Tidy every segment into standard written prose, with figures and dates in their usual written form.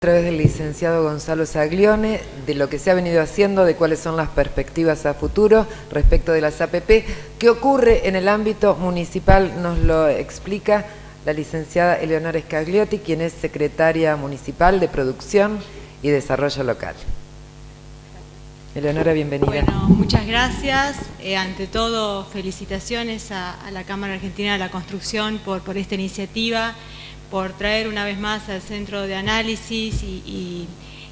A través del licenciado Gonzalo Saglione, de lo que se ha venido haciendo, de cuáles son las perspectivas a futuro respecto de las APP. ¿Qué ocurre en el ámbito municipal? Nos lo explica la licenciada Eleonora Scagliotti, quien es secretaria municipal de Producción y Desarrollo Local. Eleonora, bienvenida. Bueno, muchas gracias. Ante todo, felicitaciones a la Cámara Argentina de la Construcción por esta iniciativa, por traer una vez más al centro de análisis y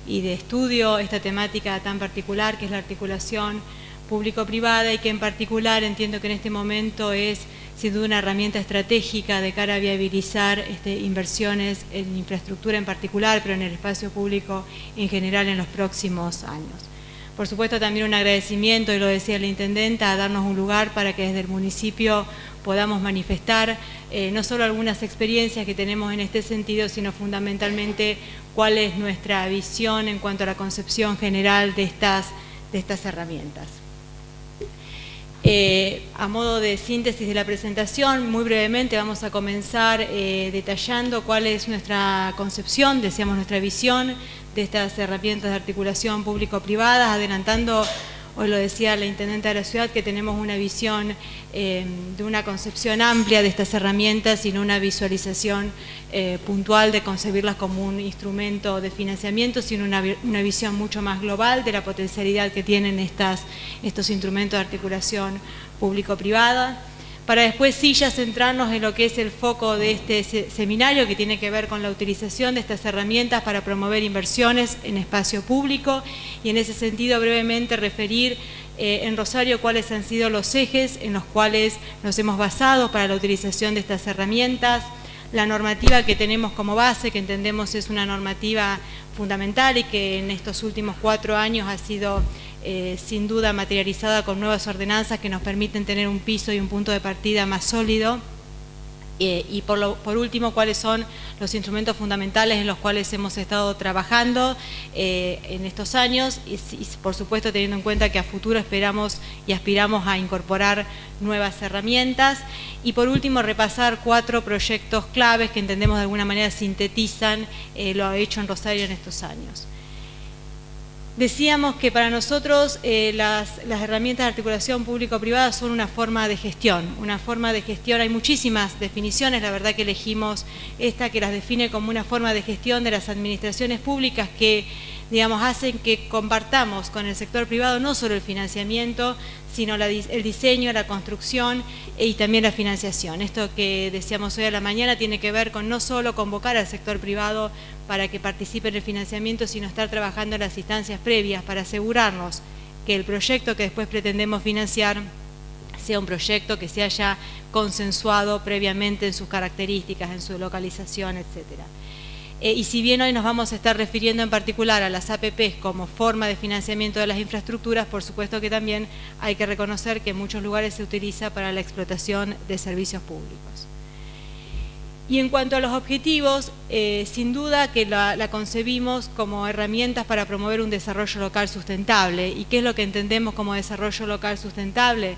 de estudio esta temática tan particular que es la articulación público-privada, y que en particular entiendo que en este momento es sin duda una herramienta estratégica de cara a viabilizar inversiones en infraestructura en particular, pero en el espacio público en general en los próximos años. Por supuesto, también un agradecimiento, y lo decía la intendenta, a darnos un lugar para que desde el municipio podamos manifestar no solo algunas experiencias que tenemos en este sentido, sino fundamentalmente cuál es nuestra visión en cuanto a la concepción general de estas herramientas. A modo de síntesis de la presentación, muy brevemente vamos a comenzar detallando cuál es nuestra concepción, decíamos nuestra visión de estas herramientas de articulación público-privada, adelantando, hoy lo decía la intendenta de la ciudad, que tenemos una visión de una concepción amplia de estas herramientas y no una visualización puntual de concebirlas como un instrumento de financiamiento, sino una visión mucho más global de la potencialidad que tienen estos instrumentos de articulación público-privada, para después sí ya centrarnos en lo que es el foco de este seminario, que tiene que ver con la utilización de estas herramientas para promover inversiones en espacio público, y en ese sentido brevemente referir en Rosario cuáles han sido los ejes en los cuales nos hemos basado para la utilización de estas herramientas, la normativa que tenemos como base, que entendemos es una normativa fundamental y que en estos últimos 4 años ha sido sin duda materializada con nuevas ordenanzas que nos permiten tener un piso y un punto de partida más sólido. Y por último, cuáles son los instrumentos fundamentales en los cuales hemos estado trabajando en estos años y por supuesto teniendo en cuenta que a futuro esperamos y aspiramos a incorporar nuevas herramientas. Y por último, repasar 4 proyectos claves que entendemos de alguna manera sintetizan lo hecho en Rosario en estos años. Decíamos que para nosotros las herramientas de articulación público-privada son una forma de gestión. Hay muchísimas definiciones, la verdad que elegimos esta que las define como una forma de gestión de las administraciones públicas que, digamos, hacen que compartamos con el sector privado no solo el financiamiento, sino el diseño, la construcción y también la financiación. Esto que decíamos hoy a la mañana tiene que ver con no solo convocar al sector privado para que participe en el financiamiento, sino estar trabajando en las instancias previas para asegurarnos que el proyecto que después pretendemos financiar sea un proyecto que se haya consensuado previamente en sus características, en su localización, etcétera. Y si bien hoy nos vamos a estar refiriendo en particular a las APPs como forma de financiamiento de las infraestructuras, por supuesto que también hay que reconocer que en muchos lugares se utiliza para la explotación de servicios públicos. Y en cuanto a los objetivos, sin duda que la concebimos como herramientas para promover un desarrollo local sustentable. ¿Y qué es lo que entendemos como desarrollo local sustentable?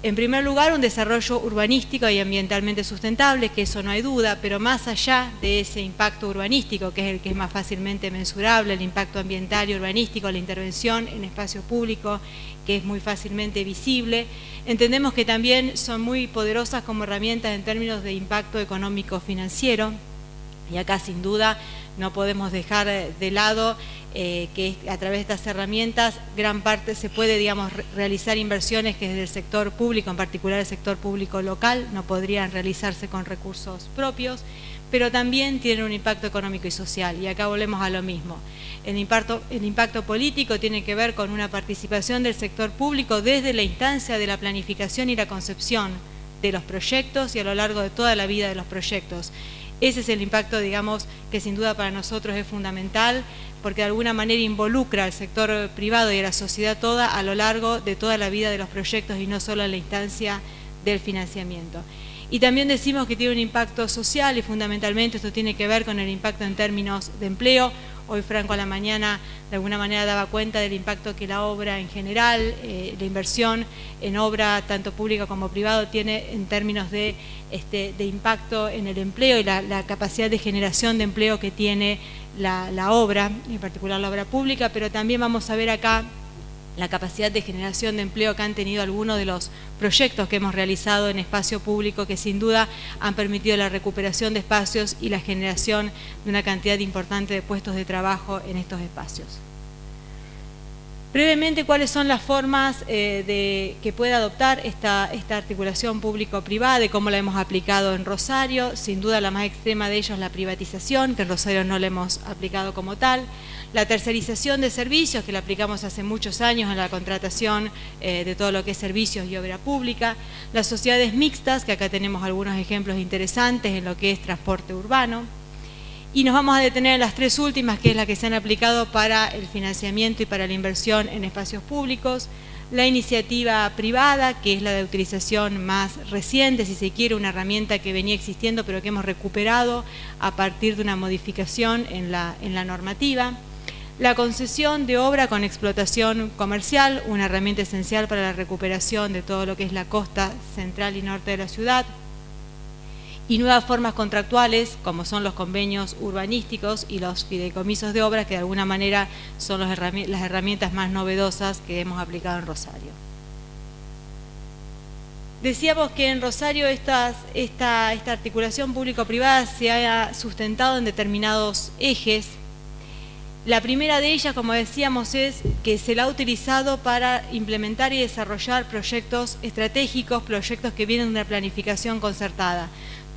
En primer lugar, un desarrollo urbanístico y ambientalmente sustentable, que eso no hay duda, pero más allá de ese impacto urbanístico, que es el que es más fácilmente mensurable, el impacto ambiental y urbanístico, la intervención en espacio público, que es muy fácilmente visible, entendemos que también son muy poderosas como herramientas en términos de impacto económico-financiero, y acá sin duda no podemos dejar de lado que a través de estas herramientas gran parte se puede, digamos, realizar inversiones que desde el sector público, en particular el sector público local, no podrían realizarse con recursos propios, pero también tienen un impacto económico y social, y acá volvemos a lo mismo. El impacto político tiene que ver con una participación del sector público desde la instancia de la planificación y la concepción de los proyectos y a lo largo de toda la vida de los proyectos. Ese es el impacto, digamos, que sin duda para nosotros es fundamental, porque de alguna manera involucra al sector privado y a la sociedad toda a lo largo de toda la vida de los proyectos y no solo en la instancia del financiamiento. Y también decimos que tiene un impacto social y fundamentalmente esto tiene que ver con el impacto en términos de empleo. Hoy Franco a la mañana de alguna manera daba cuenta del impacto que la obra en general, la inversión en obra tanto pública como privada tiene en términos de impacto en el empleo y la capacidad de generación de empleo que tiene la obra, en particular la obra pública, pero también vamos a ver acá la capacidad de generación de empleo que han tenido algunos de los proyectos que hemos realizado en espacio público, que sin duda han permitido la recuperación de espacios y la generación de una cantidad importante de puestos de trabajo en estos espacios. Brevemente, ¿cuáles son las formas que puede adoptar esta articulación público-privada y cómo la hemos aplicado en Rosario? Sin duda la más extrema de ellos es la privatización, que en Rosario no la hemos aplicado como tal. La tercerización de servicios, que la aplicamos hace muchos años en la contratación de todo lo que es servicios y obra pública. Las sociedades mixtas, que acá tenemos algunos ejemplos interesantes en lo que es transporte urbano. Y nos vamos a detener en las tres últimas, que es la que se han aplicado para el financiamiento y para la inversión en espacios públicos. La iniciativa privada, que es la de utilización más reciente, si se quiere, una herramienta que venía existiendo pero que hemos recuperado a partir de una modificación en la normativa. La concesión de obra con explotación comercial, una herramienta esencial para la recuperación de todo lo que es la costa central y norte de la ciudad. Y nuevas formas contractuales, como son los convenios urbanísticos y los fideicomisos de obras, que de alguna manera son las herramientas más novedosas que hemos aplicado en Rosario. Decíamos que en Rosario esta articulación público-privada se ha sustentado en determinados ejes. La primera de ellas, como decíamos, es que se la ha utilizado para implementar y desarrollar proyectos estratégicos, proyectos que vienen de una planificación concertada.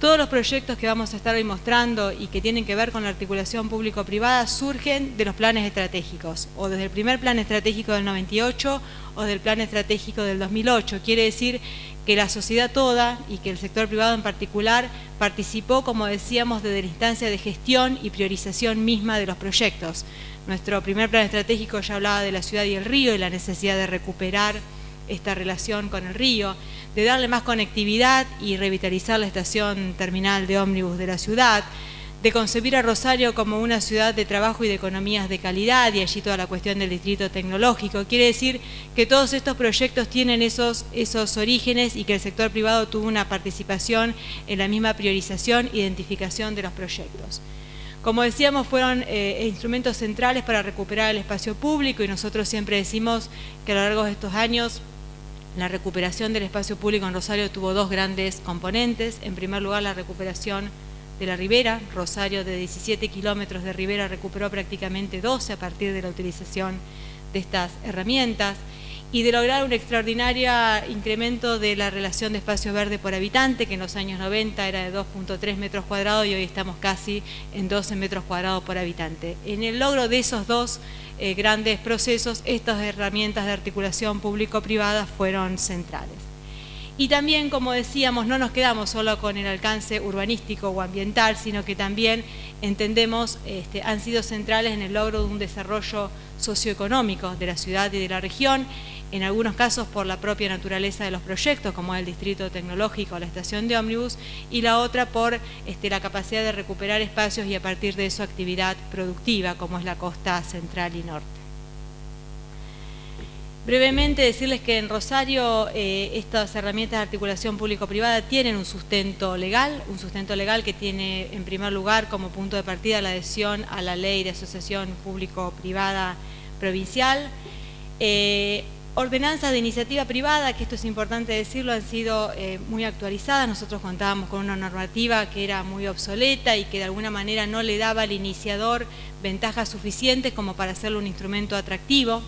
Todos los proyectos que vamos a estar hoy mostrando y que tienen que ver con la articulación público-privada surgen de los planes estratégicos, o desde el primer plan estratégico del 98 o del plan estratégico del 2008. Quiere decir que la sociedad toda y que el sector privado en particular participó, como decíamos, desde la instancia de gestión y priorización misma de los proyectos. Nuestro primer plan estratégico ya hablaba de la ciudad y el río y la necesidad de recuperar esta relación con el río, de darle más conectividad y revitalizar la estación terminal de ómnibus de la ciudad, de concebir a Rosario como una ciudad de trabajo y de economías de calidad, y allí toda la cuestión del distrito tecnológico. Quiere decir que todos estos proyectos tienen esos orígenes y que el sector privado tuvo una participación en la misma priorización e identificación de los proyectos. Como decíamos, fueron instrumentos centrales para recuperar el espacio público, y nosotros siempre decimos que a lo largo de estos años la recuperación del espacio público en Rosario tuvo dos grandes componentes. En primer lugar, la recuperación de la ribera. Rosario, de 17 kilómetros de ribera, recuperó prácticamente 12 a partir de la utilización de estas herramientas, y de lograr un extraordinario incremento de la relación de espacio verde por habitante, que en los años 90 era de 2.3 metros cuadrados y hoy estamos casi en 12 metros cuadrados por habitante. En el logro de esos dos grandes procesos, estas herramientas de articulación público-privada fueron centrales. Y también, como decíamos, no nos quedamos solo con el alcance urbanístico o ambiental, sino que también entendemos han sido centrales en el logro de un desarrollo socioeconómico de la ciudad y de la región, en algunos casos por la propia naturaleza de los proyectos, como el distrito tecnológico o la estación de ómnibus, y la otra por la capacidad de recuperar espacios y a partir de eso actividad productiva, como es la costa central y norte. Brevemente decirles que en Rosario estas herramientas de articulación público-privada tienen un sustento legal que tiene en primer lugar como punto de partida la adhesión a la ley de asociación público-privada provincial. Ordenanzas de iniciativa privada, que esto es importante decirlo, han sido muy actualizadas. Nosotros contábamos con una normativa que era muy obsoleta y que de alguna manera no le daba al iniciador ventajas suficientes como para hacerlo un instrumento atractivo.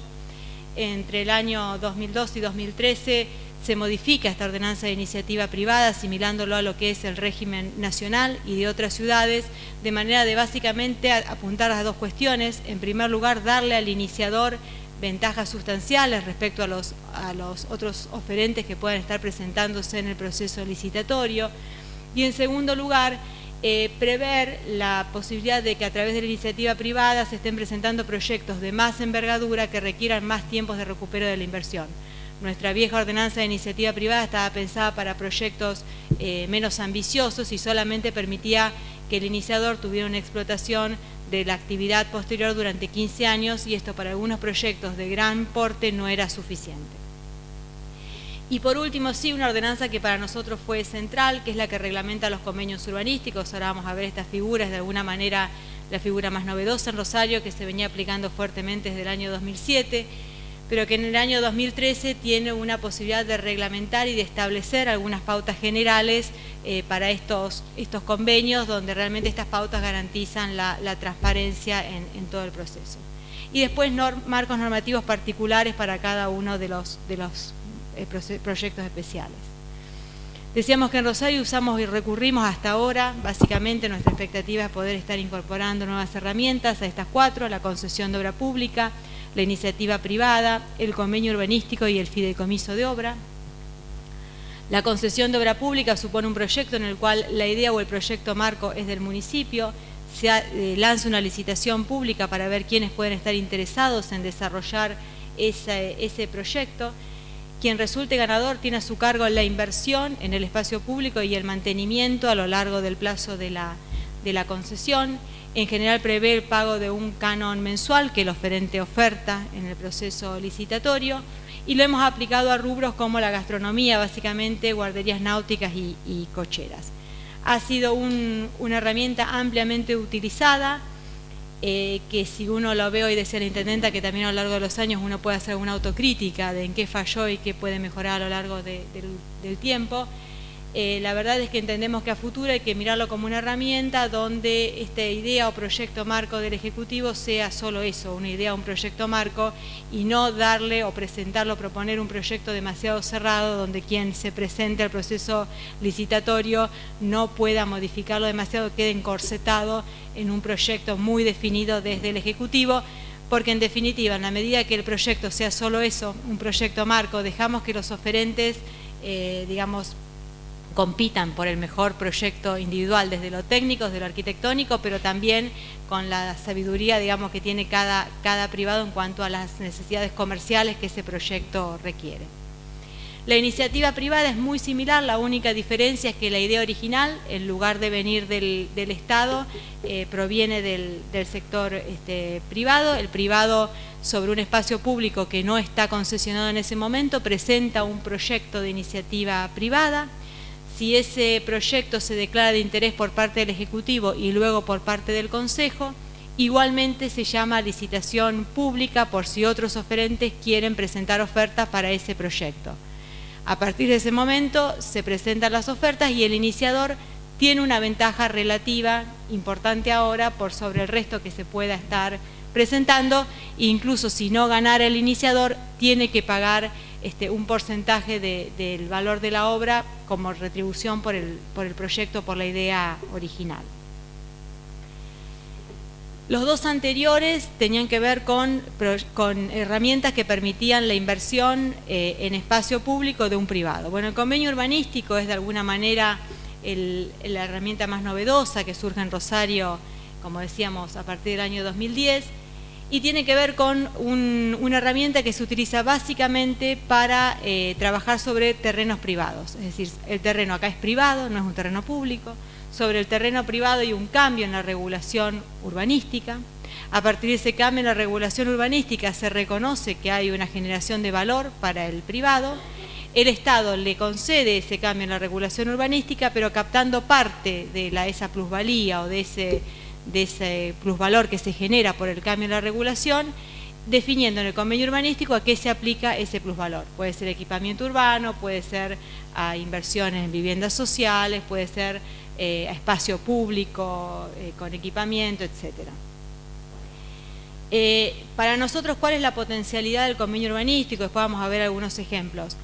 Entre el año 2002 y 2013 se modifica esta ordenanza de iniciativa privada, asimilándolo a lo que es el régimen nacional y de otras ciudades, de manera de básicamente apuntar a dos cuestiones. En primer lugar, darle al iniciador ventajas sustanciales respecto a los otros oferentes que puedan estar presentándose en el proceso licitatorio, y en segundo lugar, prever la posibilidad de que a través de la iniciativa privada se estén presentando proyectos de más envergadura que requieran más tiempos de recupero de la inversión. Nuestra vieja ordenanza de iniciativa privada estaba pensada para proyectos menos ambiciosos y solamente permitía que el iniciador tuviera una explotación de la actividad posterior durante 15 años, y esto para algunos proyectos de gran porte no era suficiente. Y por último, sí, una ordenanza que para nosotros fue central, que es la que reglamenta los convenios urbanísticos. Ahora vamos a ver estas figuras, de alguna manera la figura más novedosa en Rosario, que se venía aplicando fuertemente desde el año 2007, pero que en el año 2013 tiene una posibilidad de reglamentar y de establecer algunas pautas generales para estos convenios, donde realmente estas pautas garantizan la transparencia en todo el proceso. Y después marcos normativos particulares para cada uno de los proyectos especiales. Decíamos que en Rosario usamos y recurrimos hasta ahora, básicamente nuestra expectativa es poder estar incorporando nuevas herramientas a estas 4, la concesión de obra pública, la iniciativa privada, el convenio urbanístico y el fideicomiso de obra. La concesión de obra pública supone un proyecto en el cual la idea o el proyecto marco es del municipio, se lanza una licitación pública para ver quiénes pueden estar interesados en desarrollar ese proyecto. Quien resulte ganador tiene a su cargo la inversión en el espacio público y el mantenimiento a lo largo del plazo de la concesión. En general prevé el pago de un canon mensual que el oferente oferta en el proceso licitatorio, y lo hemos aplicado a rubros como la gastronomía, básicamente guarderías náuticas y cocheras. Ha sido una herramienta ampliamente utilizada, que si uno lo ve hoy, decía la intendenta, que también a lo largo de los años uno puede hacer una autocrítica de en qué falló y qué puede mejorar a lo largo del tiempo. La verdad es que entendemos que a futuro hay que mirarlo como una herramienta donde esta idea o proyecto marco del Ejecutivo sea solo eso, una idea o un proyecto marco, y no darle o presentarlo, proponer un proyecto demasiado cerrado donde quien se presente al proceso licitatorio no pueda modificarlo demasiado, quede encorsetado en un proyecto muy definido desde el Ejecutivo, porque en definitiva, en la medida que el proyecto sea solo eso, un proyecto marco, dejamos que los oferentes, compitan por el mejor proyecto individual desde lo técnico, desde lo arquitectónico, pero también con la sabiduría, que tiene cada privado en cuanto a las necesidades comerciales que ese proyecto requiere. La iniciativa privada es muy similar, la única diferencia es que la idea original, en lugar de venir del Estado, proviene del sector privado. El privado, sobre un espacio público que no está concesionado en ese momento, presenta un proyecto de iniciativa privada. Si ese proyecto se declara de interés por parte del Ejecutivo y luego por parte del Consejo, igualmente se llama licitación pública por si otros oferentes quieren presentar ofertas para ese proyecto. A partir de ese momento se presentan las ofertas y el iniciador tiene una ventaja relativa importante ahora por sobre el resto que se pueda estar presentando, e incluso si no ganara el iniciador, tiene que pagar un porcentaje del valor de la obra como retribución por el proyecto, por la idea original. Los dos anteriores tenían que ver con herramientas que permitían la inversión en espacio público de un privado. Bueno, el convenio urbanístico es de alguna manera la herramienta más novedosa que surge en Rosario, como decíamos, a partir del año 2010, y tiene que ver con una herramienta que se utiliza básicamente para trabajar sobre terrenos privados. Es decir, el terreno acá es privado, no es un terreno público. Sobre el terreno privado hay un cambio en la regulación urbanística. A partir de ese cambio en la regulación urbanística se reconoce que hay una generación de valor para el privado. El Estado le concede ese cambio en la regulación urbanística, pero captando parte de esa plusvalía o de ese plusvalor que se genera por el cambio en la regulación, definiendo en el convenio urbanístico a qué se aplica ese plusvalor. Puede ser equipamiento urbano, puede ser a inversiones en viviendas sociales, puede ser a espacio público con equipamiento, etcétera. Para nosotros, ¿cuál es la potencialidad del convenio urbanístico? Después vamos a ver algunos ejemplos.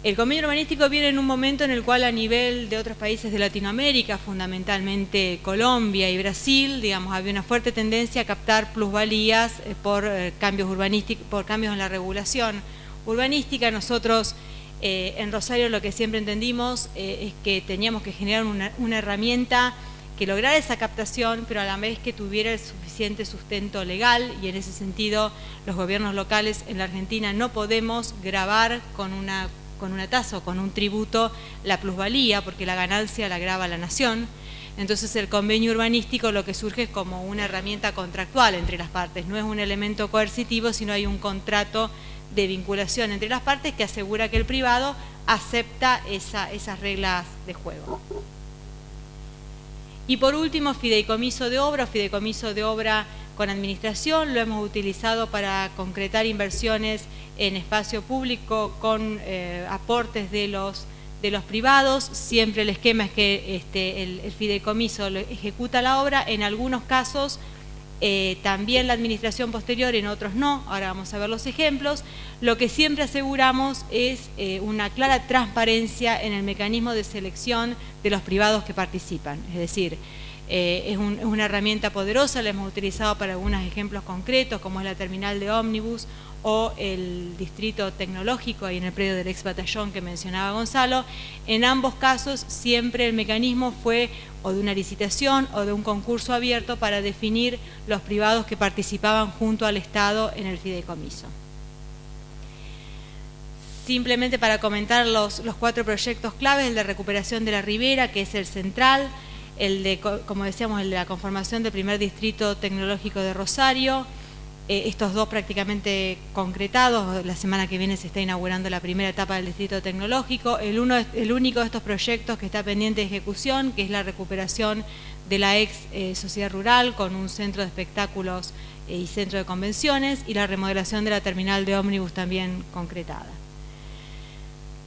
El convenio urbanístico viene en un momento en el cual a nivel de otros países de Latinoamérica, fundamentalmente Colombia y Brasil, había una fuerte tendencia a captar plusvalías por cambios urbanísticos, por cambios en la regulación urbanística. Nosotros en Rosario lo que siempre entendimos es que teníamos que generar una herramienta que lograra esa captación, pero a la vez que tuviera el suficiente sustento legal, y en ese sentido los gobiernos locales en la Argentina no podemos gravar con una tasa o con un tributo la plusvalía, porque la ganancia la grava la nación, Entonces el convenio urbanístico lo que surge es como una herramienta contractual entre las partes, no es un elemento coercitivo, sino hay un contrato de vinculación entre las partes que asegura que el privado acepta esas reglas de juego. Y por último, fideicomiso de obra o fideicomiso de obra con administración, lo hemos utilizado para concretar inversiones en espacio público con aportes de los privados. Siempre el esquema es que el fideicomiso ejecuta la obra, en algunos casos también la administración posterior, en otros no, ahora vamos a ver los ejemplos. Lo que siempre aseguramos es una clara transparencia en el mecanismo de selección de los privados que participan, es decir, es una herramienta poderosa, la hemos utilizado para algunos ejemplos concretos, como es la terminal de ómnibus o el distrito tecnológico ahí en el predio del ex batallón que mencionaba Gonzalo. En ambos casos siempre el mecanismo fue o de una licitación o de un concurso abierto para definir los privados que participaban junto al Estado en el fideicomiso. Simplemente para comentar los 4 proyectos claves: el de recuperación de la ribera, que es el central, el de, como decíamos, el de la conformación del primer distrito tecnológico de Rosario, estos 2 prácticamente concretados. La semana que viene se está inaugurando la primera etapa del distrito tecnológico. El único de estos proyectos que está pendiente de ejecución, que es la recuperación de la ex sociedad rural con un centro de espectáculos y centro de convenciones, y la remodelación de la terminal de ómnibus también concretada.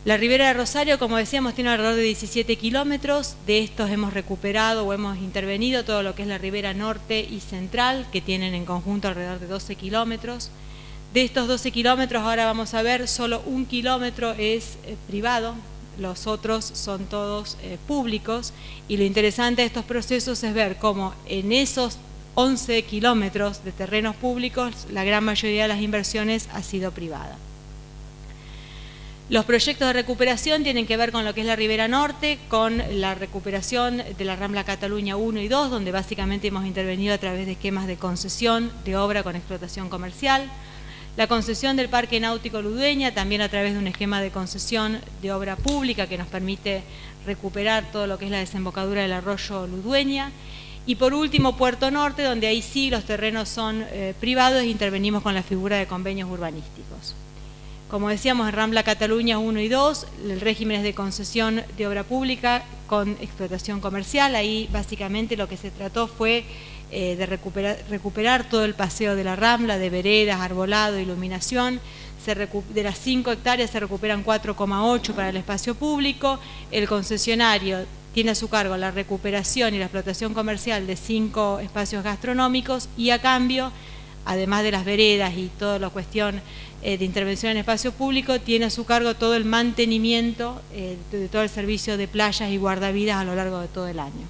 La ribera de Rosario, como decíamos, tiene alrededor de 17 kilómetros. De estos hemos recuperado o hemos intervenido todo lo que es la ribera norte y central, que tienen en conjunto alrededor de 12 kilómetros. De estos 12 kilómetros, ahora vamos a ver, solo 1 kilómetro es privado, los otros son todos públicos. Y lo interesante de estos procesos es ver cómo en esos 11 kilómetros de terrenos públicos, la gran mayoría de las inversiones ha sido privada. Los proyectos de recuperación tienen que ver con lo que es la Ribera Norte, con la recuperación de la Rambla Cataluña 1 y 2, donde básicamente hemos intervenido a través de esquemas de concesión de obra con explotación comercial. La concesión del Parque Náutico Ludueña, también a través de un esquema de concesión de obra pública que nos permite recuperar todo lo que es la desembocadura del arroyo Ludueña. Y por último, Puerto Norte, donde ahí sí los terrenos son privados e intervenimos con la figura de convenios urbanísticos. Como decíamos, en Rambla Cataluña 1 y 2, el régimen es de concesión de obra pública con explotación comercial. Ahí básicamente lo que se trató fue de recuperar todo el paseo de la Rambla, de veredas, arbolado, iluminación. De las 5 hectáreas se recuperan 4,8 para el espacio público. El concesionario tiene a su cargo la recuperación y la explotación comercial de 5 espacios gastronómicos y a cambio, además de las veredas y toda la cuestión de intervención en espacio público, tiene a su cargo todo el mantenimiento de todo el servicio de playas y guardavidas a lo largo de todo el año.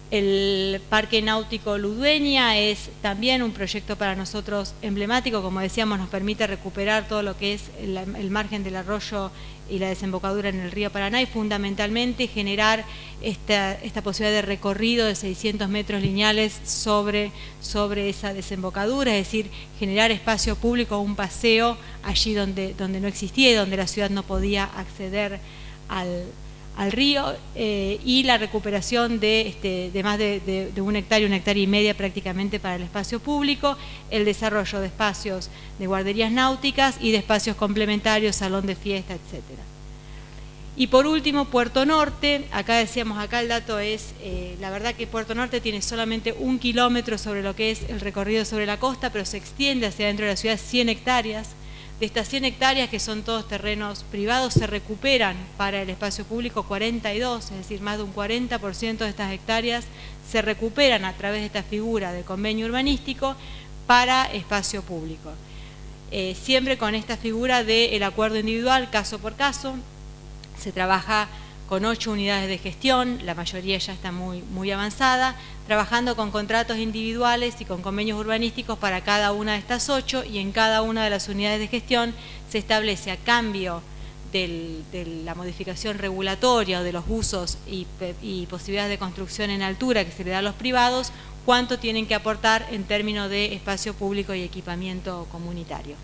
El Parque Náutico Ludueña es también un proyecto para nosotros emblemático. Como decíamos, nos permite recuperar todo lo que es el margen del arroyo y la desembocadura en el río Paraná, y fundamentalmente generar esta posibilidad de recorrido de 600 metros lineales sobre esa desembocadura, es decir, generar espacio público, un paseo allí donde no existía y donde la ciudad no podía acceder al río, y la recuperación de más de 1 hectárea, 1,5 hectáreas prácticamente para el espacio público, el desarrollo de espacios de guarderías náuticas y de espacios complementarios, salón de fiesta, etcétera. Y por último, Puerto Norte. Acá decíamos, acá el dato es, la verdad que Puerto Norte tiene solamente 1 kilómetro sobre lo que es el recorrido sobre la costa, pero se extiende hacia dentro de la ciudad 100 hectáreas. De estas 100 hectáreas, que son todos terrenos privados, se recuperan para el espacio público 42, es decir, más de un 40% de estas hectáreas se recuperan a través de esta figura de convenio urbanístico para espacio público. Siempre con esta figura del acuerdo individual, caso por caso. Se trabaja con 8 unidades de gestión, la mayoría ya está muy avanzada, trabajando con contratos individuales y con convenios urbanísticos para cada una de estas 8, y en cada una de las unidades de gestión se establece, a cambio de la modificación regulatoria o de los usos y posibilidades de construcción en altura que se le da a los privados, cuánto tienen que aportar en términos de espacio público y equipamiento comunitario.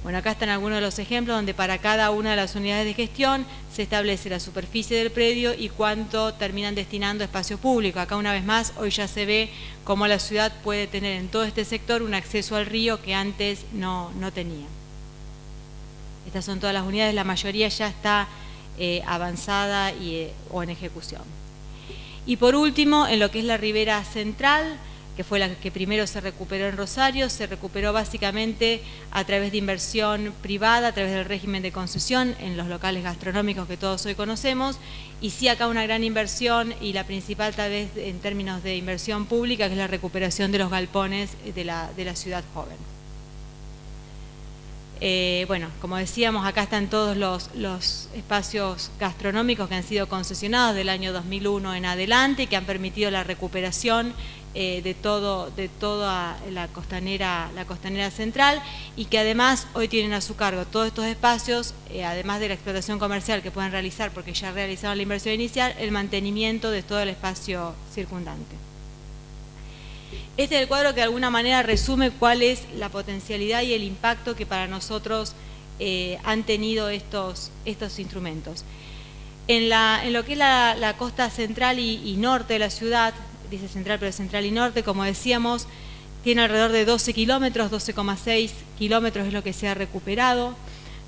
Bueno, acá están algunos de los ejemplos donde para cada una de las unidades de gestión se establece la superficie del predio y cuánto terminan destinando a espacio público. Acá una vez más, hoy ya se ve cómo la ciudad puede tener en todo este sector un acceso al río que antes no tenía. Estas son todas las unidades, la mayoría ya está avanzada o en ejecución. Y por último, en lo que es la ribera central, que fue la que primero se recuperó en Rosario, se recuperó básicamente a través de inversión privada, a través del régimen de concesión en los locales gastronómicos que todos hoy conocemos, y sí acá una gran inversión, y la principal tal vez en términos de inversión pública, que es la recuperación de los galpones de la ciudad joven. Bueno, como decíamos, acá están todos los espacios gastronómicos que han sido concesionados del año 2001 en adelante, que han permitido la recuperación de toda la costanera central, y que además hoy tienen a su cargo todos estos espacios, además de la explotación comercial que pueden realizar porque ya realizaron la inversión inicial, el mantenimiento de todo el espacio circundante. Este es el cuadro que de alguna manera resume cuál es la potencialidad y el impacto que para nosotros han tenido estos instrumentos. En lo que es la costa central y norte de la ciudad, dice central pero central y norte, como decíamos, tiene alrededor de 12 kilómetros, 12,6 kilómetros es lo que se ha recuperado.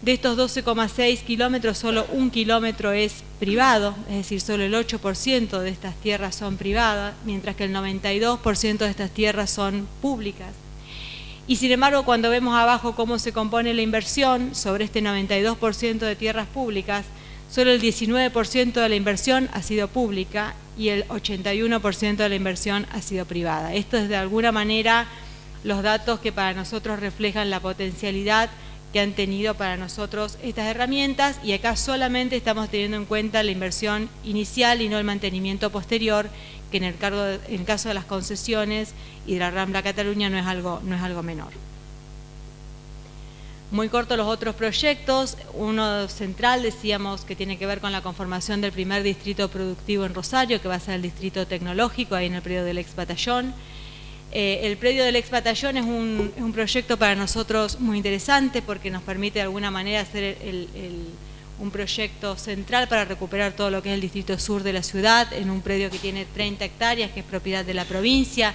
De estos 12,6 kilómetros, solo 1 kilómetro es privado, es decir, solo el 8% de estas tierras son privadas, mientras que el 92% de estas tierras son públicas. Y sin embargo, cuando vemos abajo cómo se compone la inversión sobre este 92% de tierras públicas, solo el 19% de la inversión ha sido pública y el 81% de la inversión ha sido privada. Esto es de alguna manera los datos que para nosotros reflejan la potencialidad que han tenido para nosotros estas herramientas, y acá solamente estamos teniendo en cuenta la inversión inicial y no el mantenimiento posterior, que en el caso de las concesiones y de la Rambla Cataluña no es algo menor. Muy corto los otros proyectos, uno central decíamos que tiene que ver con la conformación del primer distrito productivo en Rosario, que va a ser el distrito tecnológico, ahí en el predio del ex batallón. El predio del ex batallón es un proyecto para nosotros muy interesante porque nos permite de alguna manera hacer un proyecto central para recuperar todo lo que es el distrito sur de la ciudad, en un predio que tiene 30 hectáreas, que es propiedad de la provincia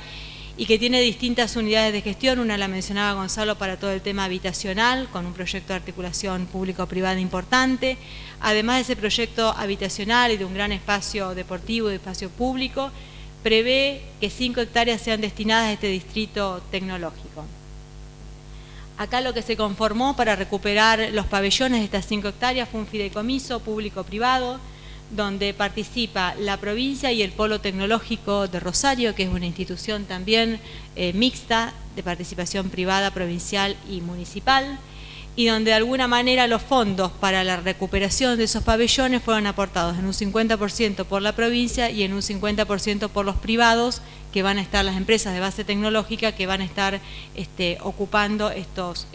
y que tiene distintas unidades de gestión. Una la mencionaba Gonzalo para todo el tema habitacional, con un proyecto de articulación público-privada importante. Además de ese proyecto habitacional y de un gran espacio deportivo y de espacio público, prevé que 5 hectáreas sean destinadas a este distrito tecnológico. Acá lo que se conformó para recuperar los pabellones de estas 5 hectáreas fue un fideicomiso público-privado, donde participa la provincia y el Polo Tecnológico de Rosario, que es una institución también mixta de participación privada, provincial y municipal, y donde de alguna manera los fondos para la recuperación de esos pabellones fueron aportados en un 50% por la provincia y en un 50% por los privados, que van a estar las empresas de base tecnológica que van a estar ocupando estos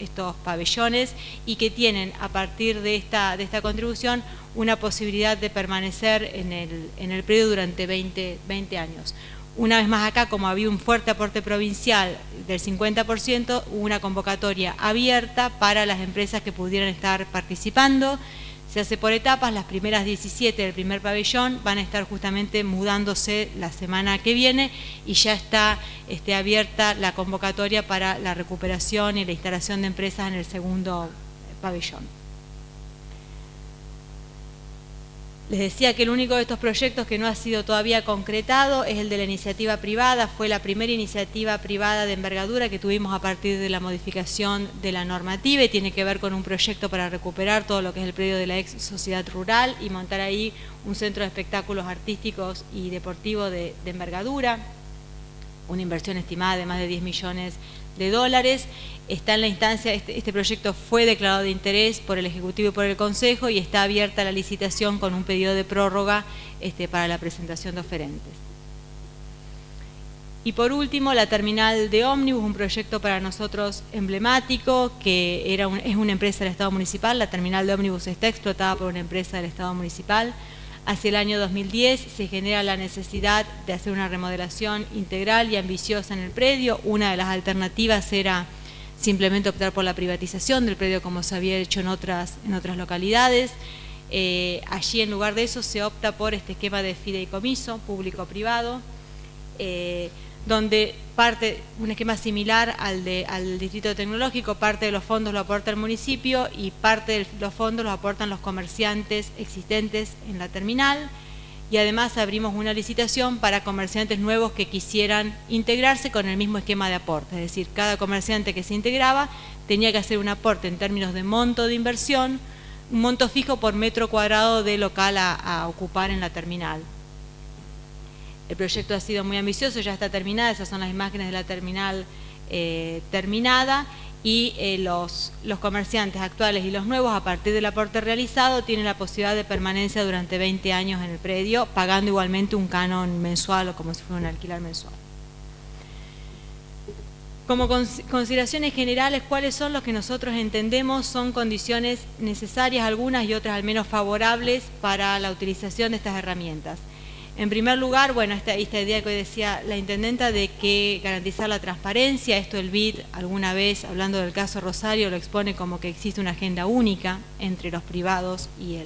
pabellones y que tienen a partir de esta contribución una posibilidad de permanecer en el predio durante 20 años. Una vez más acá, como había un fuerte aporte provincial del 50%, hubo una convocatoria abierta para las empresas que pudieran estar participando. Se hace por etapas, las primeras 17 del primer pabellón van a estar justamente mudándose la semana que viene y ya está abierta la convocatoria para la recuperación y la instalación de empresas en el segundo pabellón. Les decía que el único de estos proyectos que no ha sido todavía concretado es el de la iniciativa privada. Fue la primera iniciativa privada de envergadura que tuvimos a partir de la modificación de la normativa y tiene que ver con un proyecto para recuperar todo lo que es el predio de la ex sociedad rural y montar ahí un centro de espectáculos artísticos y deportivos de envergadura, una inversión estimada de más de $10 millones. Está en la instancia, este proyecto fue declarado de interés por el Ejecutivo y por el Consejo y está abierta la licitación con un pedido de prórroga para la presentación de oferentes. Y por último, la terminal de ómnibus, un proyecto para nosotros emblemático, que es una empresa del Estado municipal. La terminal de ómnibus está explotada por una empresa del Estado municipal. Hacia el año 2010 se genera la necesidad de hacer una remodelación integral y ambiciosa en el predio. Una de las alternativas era simplemente optar por la privatización del predio como se había hecho en otras localidades. Allí, en lugar de eso, se opta por este esquema de fideicomiso público-privado, donde un esquema similar al distrito tecnológico, parte de los fondos lo aporta el municipio y parte de los fondos los aportan los comerciantes existentes en la terminal, y además abrimos una licitación para comerciantes nuevos que quisieran integrarse con el mismo esquema de aporte, es decir, cada comerciante que se integraba tenía que hacer un aporte en términos de monto de inversión, un monto fijo por metro cuadrado de local a ocupar en la terminal. El proyecto ha sido muy ambicioso, ya está terminada, esas son las imágenes de la terminal terminada, y los comerciantes actuales y los nuevos, a partir del aporte realizado, tienen la posibilidad de permanencia durante 20 años en el predio, pagando igualmente un canon mensual o como si fuera un alquiler mensual. Como consideraciones generales, ¿cuáles son los que nosotros entendemos son condiciones necesarias, algunas y otras al menos favorables para la utilización de estas herramientas? En primer lugar, bueno, esta idea que hoy decía la intendenta de que garantizar la transparencia, esto el BID alguna vez, hablando del caso Rosario, lo expone como que existe una agenda única entre los privados y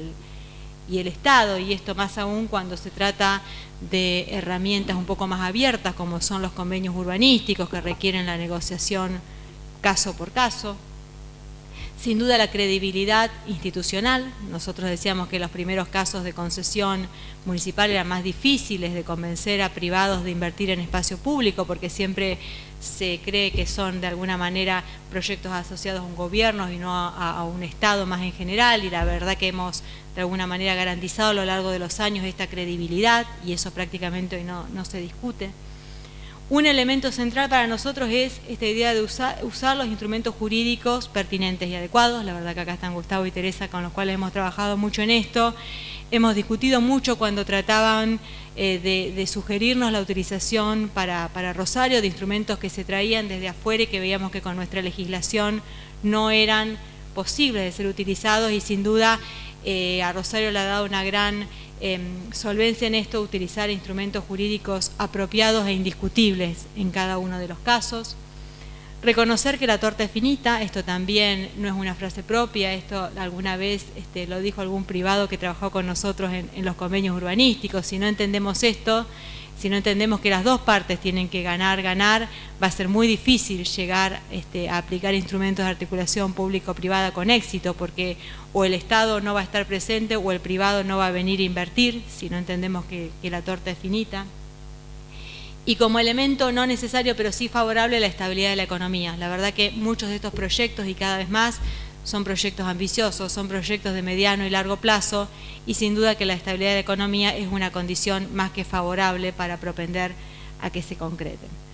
el Estado, y esto más aún cuando se trata de herramientas un poco más abiertas, como son los convenios urbanísticos que requieren la negociación caso por caso. Sin duda la credibilidad institucional. Nosotros decíamos que los primeros casos de concesión municipal eran más difíciles de convencer a privados de invertir en espacio público, porque siempre se cree que son de alguna manera proyectos asociados a un gobierno y no a un Estado más en general, y la verdad que hemos de alguna manera garantizado a lo largo de los años esta credibilidad, y eso prácticamente hoy no se discute. Un elemento central para nosotros es esta idea de usar los instrumentos jurídicos pertinentes y adecuados. La verdad que acá están Gustavo y Teresa, con los cuales hemos trabajado mucho en esto. Hemos discutido mucho cuando trataban de sugerirnos la utilización para Rosario de instrumentos que se traían desde afuera y que veíamos que con nuestra legislación no eran posibles de ser utilizados, y sin duda a Rosario le ha dado una gran solvencia en esto, utilizar instrumentos jurídicos apropiados e indiscutibles en cada uno de los casos. Reconocer que la torta es finita, esto también no es una frase propia, esto alguna vez lo dijo algún privado que trabajó con nosotros en los convenios urbanísticos. Si no entendemos esto, si no entendemos que las dos partes tienen que ganar, va a ser muy difícil llegar a aplicar instrumentos de articulación público-privada con éxito, porque o el Estado no va a estar presente o el privado no va a venir a invertir, si no entendemos que la torta es finita. Y como elemento no necesario, pero sí favorable, la estabilidad de la economía. La verdad que muchos de estos proyectos, y cada vez más, son proyectos ambiciosos, son proyectos de mediano y largo plazo, y sin duda que la estabilidad de la economía es una condición más que favorable para propender a que se concreten.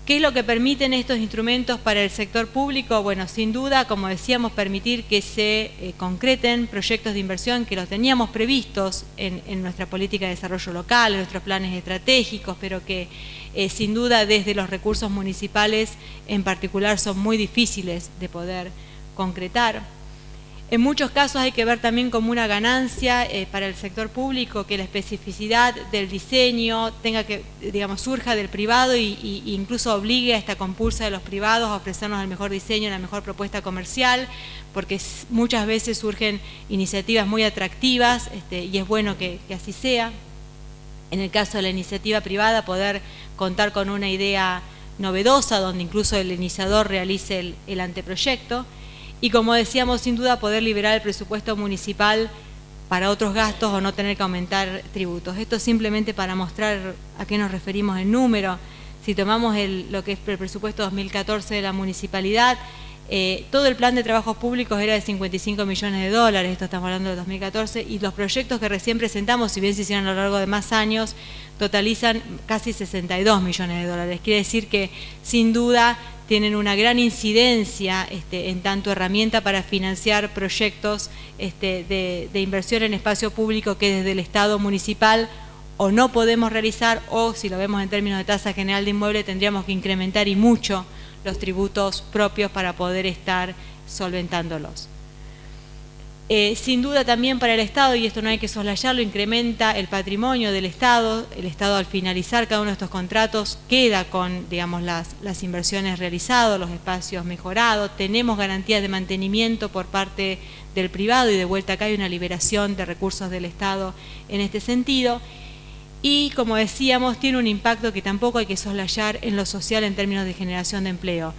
¿Qué es lo que permiten estos instrumentos para el sector público? Bueno, sin duda, como decíamos, permitir que se concreten proyectos de inversión que los teníamos previstos en nuestra política de desarrollo local, en nuestros planes estratégicos, pero que sin duda desde los recursos municipales en particular son muy difíciles de poder concretar. En muchos casos hay que ver también como una ganancia para el sector público que la especificidad del diseño surja del privado y incluso obligue a esta compulsa de los privados a ofrecernos el mejor diseño, la mejor propuesta comercial, porque muchas veces surgen iniciativas muy atractivas y es bueno que así sea. En el caso de la iniciativa privada, poder contar con una idea novedosa donde incluso el iniciador realice el anteproyecto. Y como decíamos, sin duda poder liberar el presupuesto municipal para otros gastos o no tener que aumentar tributos. Esto simplemente para mostrar a qué nos referimos en número. Si tomamos lo que es el presupuesto 2014 de la municipalidad, todo el plan de trabajos públicos era de 55 millones de dólares, esto estamos hablando de 2014, y los proyectos que recién presentamos, si bien se hicieron a lo largo de más años, totalizan casi 62 millones de dólares. Quiere decir que sin duda tienen una gran incidencia en tanto herramienta para financiar proyectos de inversión en espacio público que desde el Estado municipal o no podemos realizar, o si lo vemos en términos de tasa general de inmueble tendríamos que incrementar y mucho los tributos propios para poder estar solventándolos. Sin duda también para el Estado, y esto no hay que soslayarlo, incrementa el patrimonio del Estado. El Estado al finalizar cada uno de estos contratos queda con, digamos, las inversiones realizadas, los espacios mejorados, tenemos garantías de mantenimiento por parte del privado y de vuelta acá hay una liberación de recursos del Estado en este sentido. Y como decíamos, tiene un impacto que tampoco hay que soslayar en lo social en términos de generación de empleo.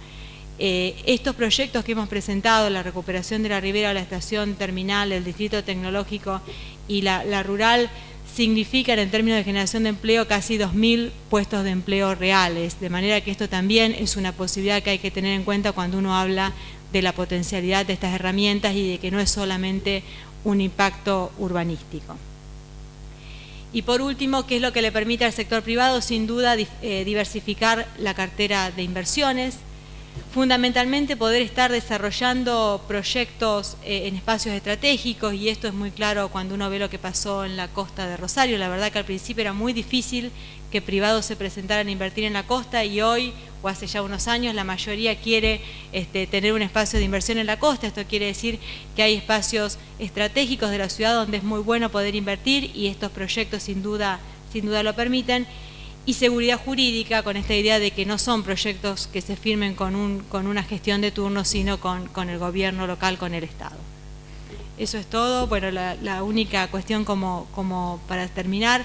Estos proyectos que hemos presentado, la recuperación de la ribera, la estación terminal, el distrito tecnológico y la rural, significan en términos de generación de empleo casi 2.000 puestos de empleo reales, de manera que esto también es una posibilidad que hay que tener en cuenta cuando uno habla de la potencialidad de estas herramientas y de que no es solamente un impacto urbanístico. Y por último, ¿qué es lo que le permite al sector privado? Sin duda, diversificar la cartera de inversiones, fundamentalmente poder estar desarrollando proyectos en espacios estratégicos, y esto es muy claro cuando uno ve lo que pasó en la costa de Rosario. La verdad que al principio era muy difícil que privados se presentaran a invertir en la costa, y hoy, o hace ya unos años, la mayoría quiere tener un espacio de inversión en la costa. Esto quiere decir que hay espacios estratégicos de la ciudad donde es muy bueno poder invertir, y estos proyectos sin duda lo permiten. Y seguridad jurídica, con esta idea de que no son proyectos que se firmen con una gestión de turno, sino con el gobierno local, con el Estado. Eso es todo. Bueno, la única cuestión como para terminar,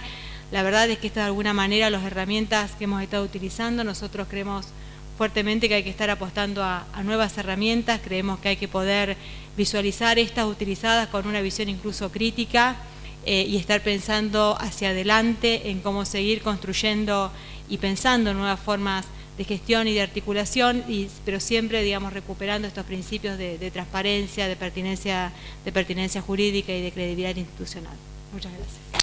la verdad es que de alguna manera las herramientas que hemos estado utilizando, nosotros creemos fuertemente que hay que estar apostando a nuevas herramientas, creemos que hay que poder visualizar estas utilizadas con una visión incluso crítica, y estar pensando hacia adelante en cómo seguir construyendo y pensando en nuevas formas de gestión y de articulación, pero siempre, digamos, recuperando estos principios de transparencia, de pertinencia jurídica y de credibilidad institucional. Muchas gracias.